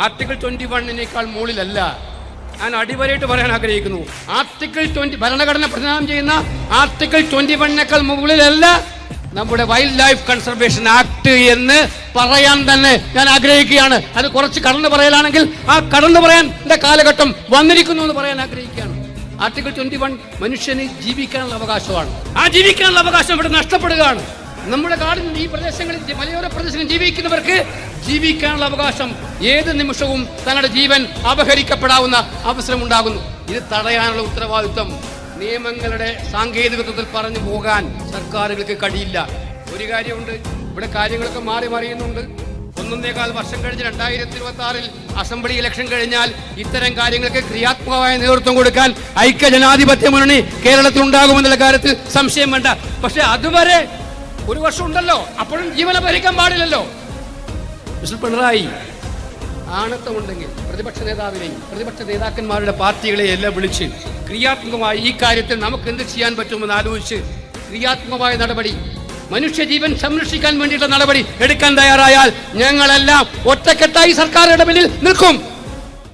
Article 21 മുകളിലല്ല. ഞാൻ അടിവരയിട്ട് പറയാൻ ആഗ്രഹിക്കുന്നു. ആർട്ടിക്കിൾ 20 ഭരണഘടന പ്രദാനം ചെയ്യുന്ന ആർട്ടിക്കിൾ 21 മുകളിലല്ല നമ്മുടെ വൈൽഡ് ലൈഫ് കൺസർവേഷൻ ആക്ട് എന്ന് പറയാൻ തന്നെ ഞാൻ ആഗ്രഹിക്കുകയാണ്. അത് കുറച്ച് കടന്നു പറയലാണെങ്കിൽ ആ കടന്നു പറയാൻ കാലഘട്ടം വന്നിരിക്കുന്നു എന്ന് പറയാൻ ആഗ്രഹിക്കുകയാണ്. ആർട്ടിക്കിൾ 21 മനുഷ്യന് ജീവിക്കാനുള്ള അവകാശമാണ്. ആ ജീവിക്കാനുള്ള അവകാശം ഇവിടെ നഷ്ടപ്പെടുകയാണ്. നമ്മുടെ കാടിൽ ഈ പ്രദേശങ്ങളിൽ മലയോര പ്രദേശങ്ങളിൽ ജീവിക്കുന്നവർക്ക് ജീവിക്കാനുള്ള അവകാശം ഏത് നിമിഷവും തങ്ങളുടെ ജീവൻ അപഹരിക്കപ്പെടാവുന്ന അവസരമുണ്ടാകുന്നു. ഇത് തടയാനുള്ള ഉത്തരവാദിത്വം നിയമങ്ങളുടെ സാങ്കേതികത്വത്തിൽ പറഞ്ഞു പോകാൻ സർക്കാരുകൾക്ക് കഴിയില്ല. ഒരു കാര്യമുണ്ട്, ഇവിടെ കാര്യങ്ങളൊക്കെ മാറി മറിയുന്നുണ്ട്. 1.25 വർഷം കഴിഞ്ഞ് 2026 അസംബ്ലി ഇലക്ഷൻ കഴിഞ്ഞാൽ ഇത്തരം കാര്യങ്ങൾക്ക് ക്രിയാത്മകമായ നേതൃത്വം കൊടുക്കാൻ ഐക്യജനാധിപത്യ മുന്നണി കേരളത്തിൽ ഉണ്ടാകുമെന്നുള്ള കാര്യത്തിൽ സംശയം വേണ്ട. പക്ഷെ അതുവരെ 1 വർഷം ഉണ്ടല്ലോ, അപ്പോഴും ജീവൻ അപഹരിക്കാൻ പാടില്ലല്ലോ. മിസ്റ്റർ പിണറായി, ആണത്തമുണ്ടെങ്കിൽ പ്രതിപക്ഷ നേതാവിനെയും പ്രതിപക്ഷ നേതാക്കന്മാരുടെ പാർട്ടികളെ എല്ലാം വിളിച്ച് ക്രിയാത്മകമായി ഈ കാര്യത്തിൽ നമുക്ക് എന്ത് ചെയ്യാൻ പറ്റുമെന്ന് ആലോചിച്ച് ക്രിയാത്മകമായ നടപടി, മനുഷ്യജീവൻ സംരക്ഷിക്കാൻ വേണ്ടിയിട്ടുള്ള നടപടി എടുക്കാൻ തയ്യാറായാൽ ഞങ്ങളെല്ലാം ഒറ്റക്കെട്ടായി സർക്കാരുടെ മുന്നിൽ നിൽക്കും.